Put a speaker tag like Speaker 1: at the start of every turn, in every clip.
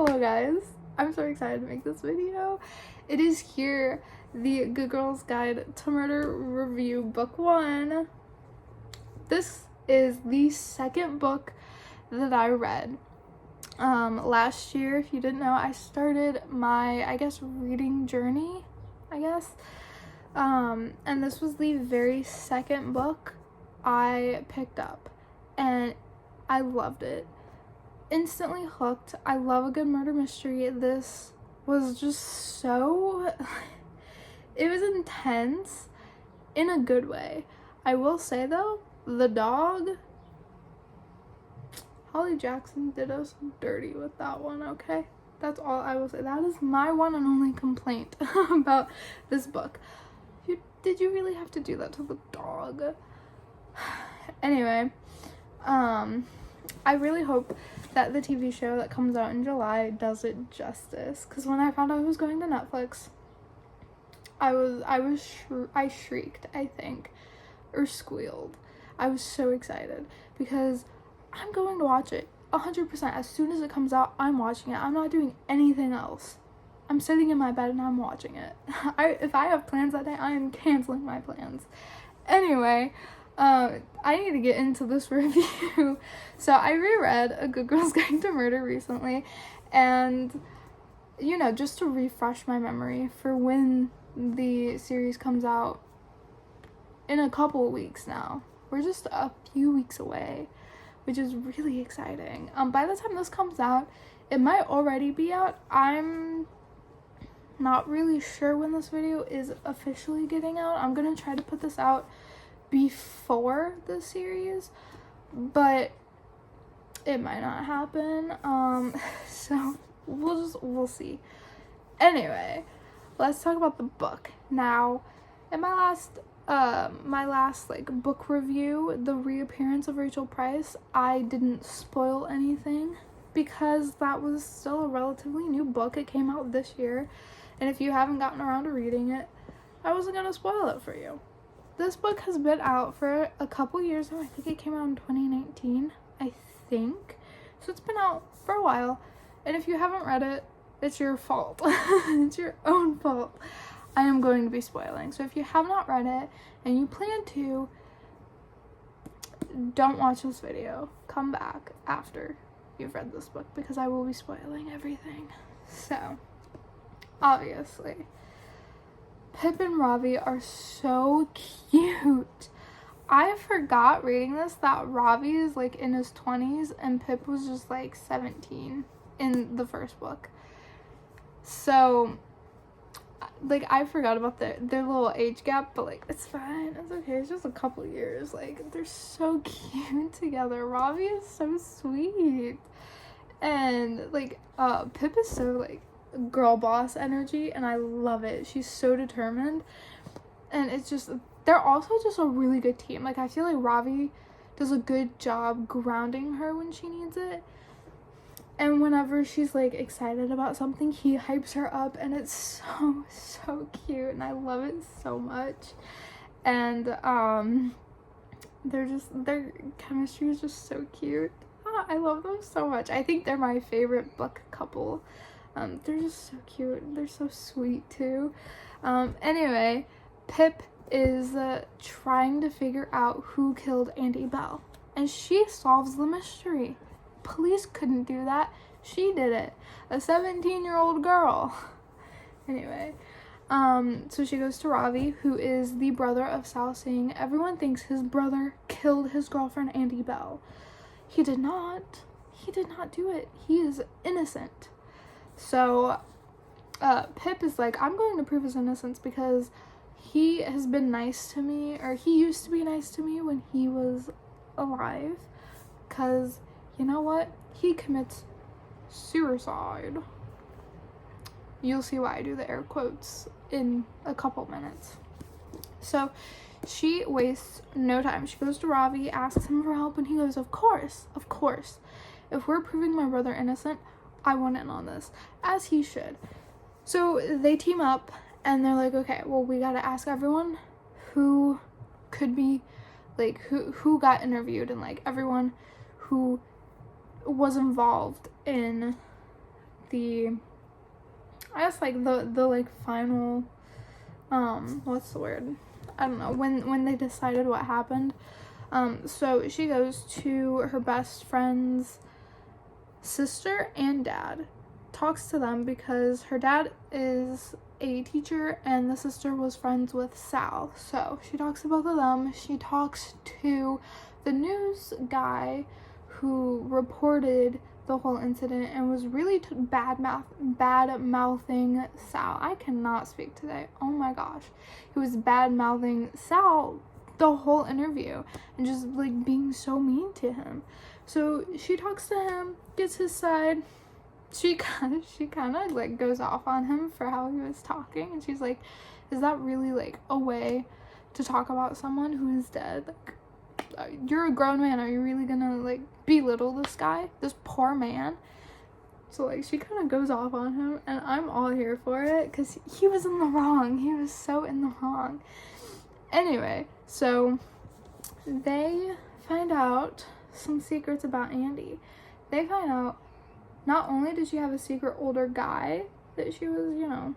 Speaker 1: Hello guys, I'm so excited to make this video. It is here, the Good Girls Guide to Murder Review Book 1. This is the second book that I read. Last year, if you didn't know, I started my, reading journey, and this was the very second book I picked up, and I loved it. Instantly hooked. I love a good murder mystery. This was just so it was intense in a good way. I will say though, the dog, Holly Jackson, did us dirty with that one. Okay, that's all I will say. That is my one and only complaint about this book. Did you really have to do that to the dog? Anyway, I really hope that the TV show that comes out in July does it justice, because when I found out it was going to Netflix, I shrieked, I think, or squealed. I was so excited because I'm going to watch it 100%. As soon as it comes out, I'm watching it. I'm not doing anything else. I'm sitting in my bed and I'm watching it. If I have plans that day, I am canceling my plans. Anyway, I need to get into this review. So I reread A Good Girl's Guide to Murder recently, and just to refresh my memory for when the series comes out in a couple of weeks now. We're just a few weeks away, which is really exciting. By the time this comes out, it might already be out. I'm not really sure when this video is officially getting out. I'm gonna try to put this out before the series, but it might not happen. So we'll see. Anyway, let's talk about the book. Now, in my last book review, The Reappearance of Rachel Price, I didn't spoil anything because that was still a relatively new book. It came out this year, and if you haven't gotten around to reading it, I wasn't gonna spoil it for you. This book has been out for a couple years now. I think it came out in 2019, I think. So it's been out for a while. And if you haven't read it, it's your fault. It's your own fault. I am going to be spoiling. So if you have not read it and you plan to, don't watch this video. Come back after you've read this book because I will be spoiling everything. So, obviously, Pip and Ravi are so cute. I forgot reading this that Ravi is in his 20s and Pip was just 17 in the first book. So I forgot about their little age gap, but it's fine. It's okay. It's just a couple years. They're so cute together. Ravi is so sweet. And Pip is so girl boss energy, and I love it. She's so determined, and it's just, they're also just a really good team. I feel like Ravi does a good job grounding her when she needs it, and whenever she's excited about something, he hypes her up, and it's so cute, and I love it so much. And their chemistry is just so cute. I love them so much. I think they're my favorite book couple. They're just so cute. They're so sweet too. Anyway, Pip is trying to figure out who killed Andy Bell, and she solves the mystery. Police couldn't do that. She did it. A 17-year-old girl. Anyway, so she goes to Ravi, who is the brother of Sal Singh. Everyone thinks his brother killed his girlfriend Andy Bell. He did not. He did not do it. He is innocent. So, Pip is I'm going to prove his innocence because he has been nice to me, or he used to be nice to me when he was alive, because, you know what? He commits suicide. You'll see why I do the air quotes in a couple minutes. So, she wastes no time. She goes to Ravi, asks him for help, and he goes, of course. If we're proving my brother innocent, I want in on this, as he should. So they team up, and they're okay, well, we gotta ask everyone who could be, who got interviewed, and everyone who was involved in the, I guess like the like final, what's the word? I don't know, when they decided what happened. So she goes to her best friend's sister and dad, talks to them because her dad is a teacher and the sister was friends with Sal. So she talks to both of them. She talks to the news guy who reported the whole incident and was really bad mouthing Sal. I cannot speak today. Oh my gosh. He was bad mouthing Sal the whole interview and just like being so mean to him. So she talks to him, gets his side. She kind of like goes off on him for how he was talking, and she's like, is that really like a way to talk about someone who is dead? Like, you're a grown man. Are you really gonna like belittle this guy, this poor man? So like she kind of goes off on him, and I'm all here for it because he was in the wrong. He was so in the wrong. Anyway, so they find out some secrets about Andy. They find out not only did she have a secret older guy that she was, you know,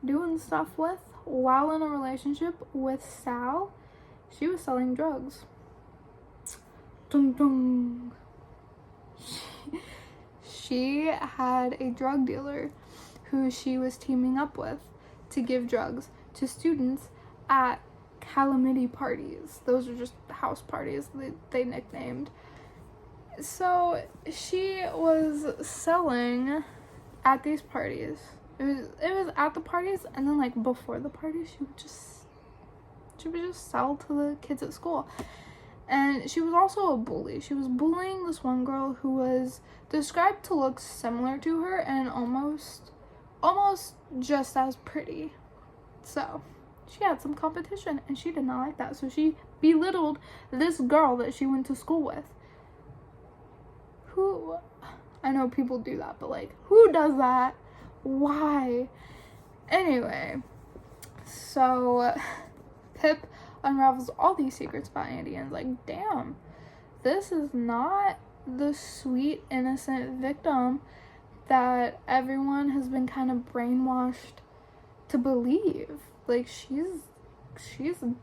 Speaker 1: doing stuff with while in a relationship with Sal, she was selling drugs. Dun dun. She had a drug dealer who she was teaming up with to give drugs to students at calamity parties. Those are just house parties they nicknamed. So she was selling at these parties. It was at the parties, and then like before the parties she would just sell to the kids at school. And she was also a bully. She was bullying this one girl who was described to look similar to her and almost just as pretty. So she had some competition, and she did not like that. So she belittled this girl that she went to school with. Who, I know people do that, but like, who does that? Why? Anyway, so Pip unravels all these secrets about Andy and is like, damn, this is not the sweet, innocent victim that everyone has been kind of brainwashed to believe. Like, she's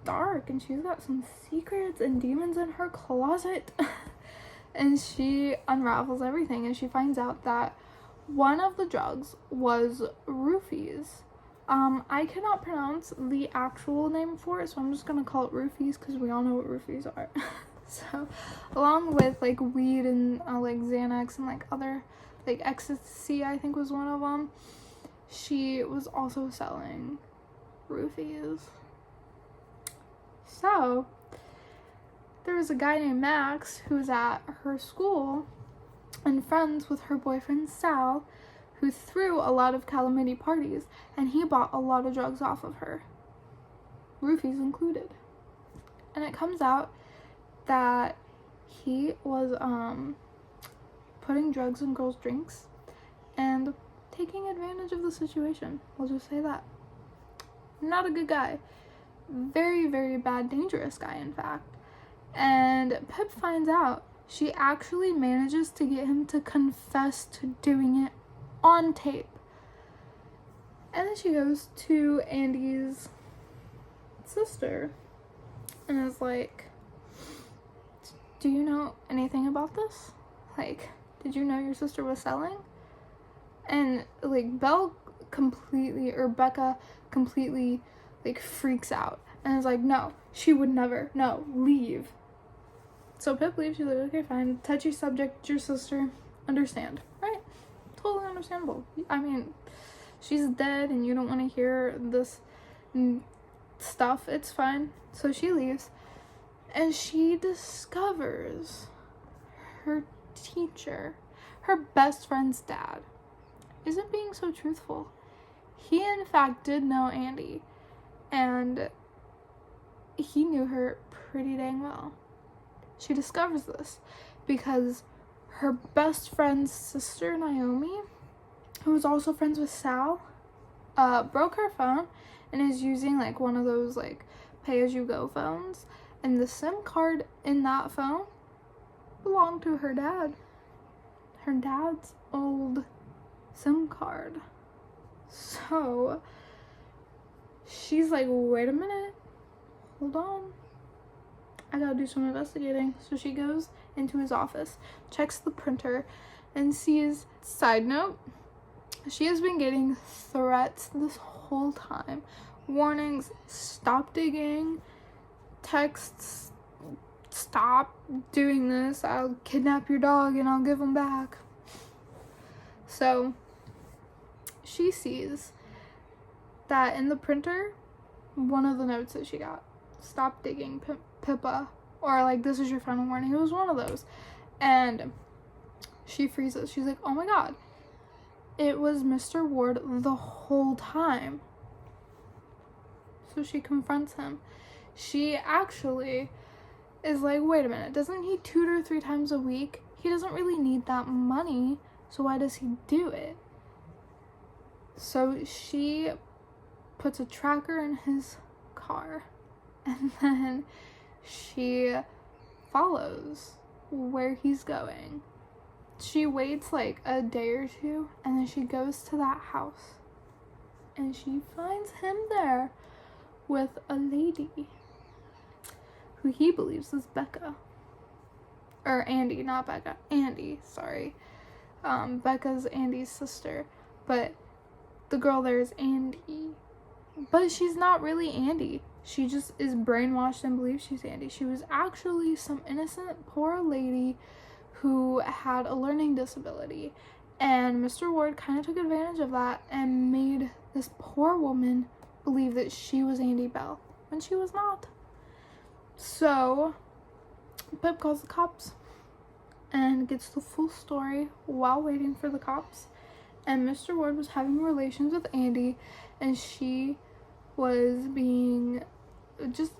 Speaker 1: dark, and she's got some secrets and demons in her closet. And she unravels everything, and she finds out that one of the drugs was roofies. I cannot pronounce the actual name for it, so I'm just gonna call it roofies because we all know what roofies are. So, along with like weed and like Xanax and like other like ecstasy, I think was one of them, she was also selling roofies. So there was a guy named Max who was at her school and friends with her boyfriend Sal, who threw a lot of calamity parties, and he bought a lot of drugs off of her, roofies included. And it comes out that he was putting drugs in girls' drinks and taking advantage of the situation. We'll just say that. Not a good guy. Very, very bad, dangerous guy, in fact. And Pip finds out. She actually manages to get him to confess to doing it on tape. And then she goes to Andy's sister and is like, do you know anything about this? Like, did you know your sister was selling? And like Becca completely like freaks out and is like, no, she would never, no, leave. So Pip leaves. She's like, okay, fine, touchy subject, your sister, understand, right? Totally understandable. I mean, she's dead and you don't want to hear this stuff, it's fine. So she leaves, and she discovers her teacher, her best friend's dad, isn't being so truthful. He in fact did know Andy, and he knew her pretty dang well. She discovers this because her best friend's sister, Naomi, who was also friends with Sal, broke her phone and is using like one of those like pay-as-you-go phones, and the SIM card in that phone belonged to her dad. Her dad's old card. So she's like, wait a minute, hold on, I gotta do some investigating. So she goes into his office, checks the printer, and sees, side note, she has been getting threats this whole time. Warnings, stop digging, texts, stop doing this, I'll kidnap your dog and I'll give him back. So she sees that in the printer, one of the notes that she got, stop digging, Pippa, or like, this is your final warning. It was one of those. And she freezes. She's like, oh my god, it was Mr. Ward the whole time. So she confronts him. She actually is like, wait a minute, doesn't he tutor 3 times a week? He doesn't really need that money, so why does he do it? So she puts a tracker in his car, and then she follows where he's going. She waits like a day or two, and then she goes to that house, and she finds him there with a lady who he believes is Becca. Or Andy, not Becca. Andy, sorry. Becca's Andy's sister. But the girl there is Andy. But she's not really Andy. She just is brainwashed and believes she's Andy. She was actually some innocent, poor lady who had a learning disability. And Mr. Ward kind of took advantage of that and made this poor woman believe that she was Andy Bell when she was not. So Pip calls the cops and gets the full story while waiting for the cops. And Mr. Ward was having relations with Andy, and she was being just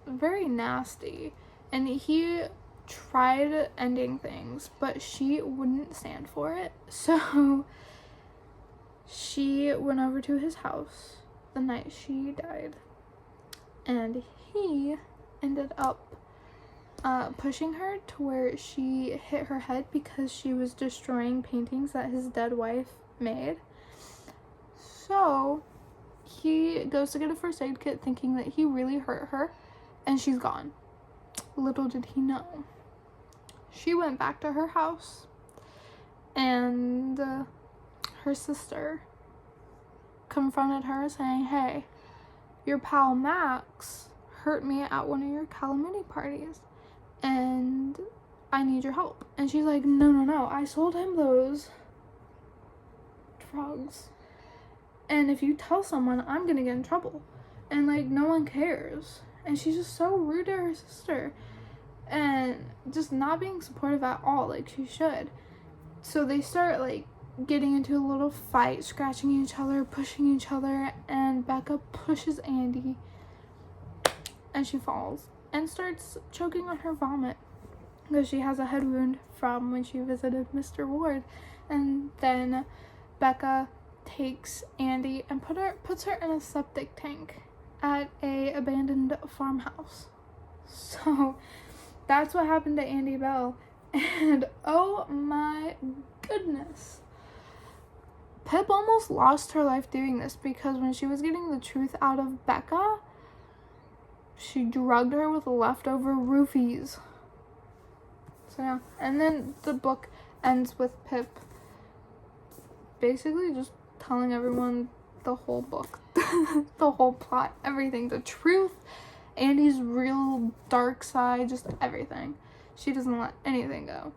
Speaker 1: very nasty. And he tried ending things, but she wouldn't stand for it. So she went over to his house the night she died, and he ended up pushing her to where she hit her head because she was destroying paintings that his dead wife made. So he goes to get a first aid kit thinking that he really hurt her, and she's gone. Little did he know. She went back to her house, and her sister confronted her saying, hey, your pal Max hurt me at one of your calamity parties, and I need your help. And she's like, no, I sold him those drugs, and if you tell someone, I'm gonna get in trouble, and like, no one cares. And she's just so rude to her sister and just not being supportive at all like she should. So they start like getting into a little fight, scratching each other, pushing each other, and Becca pushes Andy and she falls and starts choking on her vomit because she has a head wound from when she visited Mr. Ward. And then Becca takes Andy and puts her in a septic tank at a abandoned farmhouse. So that's what happened to Andy Bell. And oh my goodness, Pip almost lost her life doing this, because when she was getting the truth out of Becca, she drugged her with leftover roofies. So yeah, and then the book ends with Pip basically just telling everyone the whole book, the whole plot, everything, the truth, Andy's real dark side, just everything. She doesn't let anything go.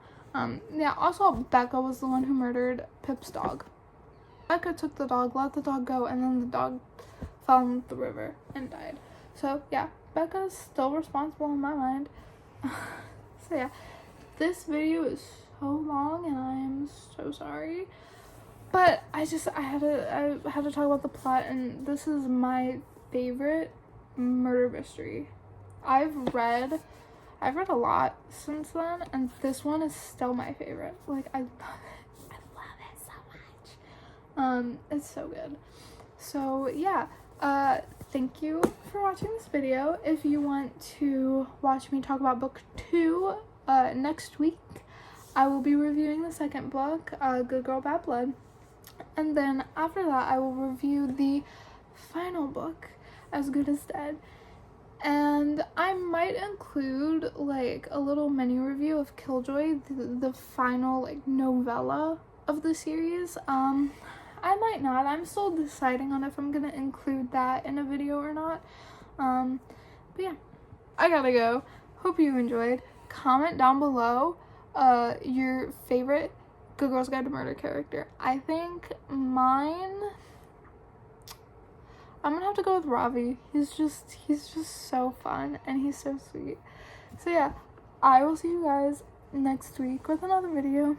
Speaker 1: Yeah, also Becca was the one who murdered Pip's dog. Becca took the dog, let the dog go, and then the dog fell in the river and died. So yeah, Becca's still responsible in my mind. So yeah, this video is so long and I am so sorry. But I had to talk about the plot, and this is my favorite murder mystery. I've read a lot since then, and this one is still my favorite. Like, I love it so much. It's so good. So yeah, thank you for watching this video. If you want to watch me talk about book 2 next week, I will be reviewing the second book, Good Girl Bad Blood. And then after that, I will review the final book, As Good as Dead. And I might include like a little mini review of Killjoy, the final like novella of the series. I might not. I'm still deciding on if I'm gonna include that in a video or not. But yeah, I gotta go. Hope you enjoyed. Comment down below your favorite Good Girls Guide to Murder character. I think mine, I'm gonna have to go with Ravi. He's just so fun and he's so sweet. So yeah, I will see you guys next week with another video.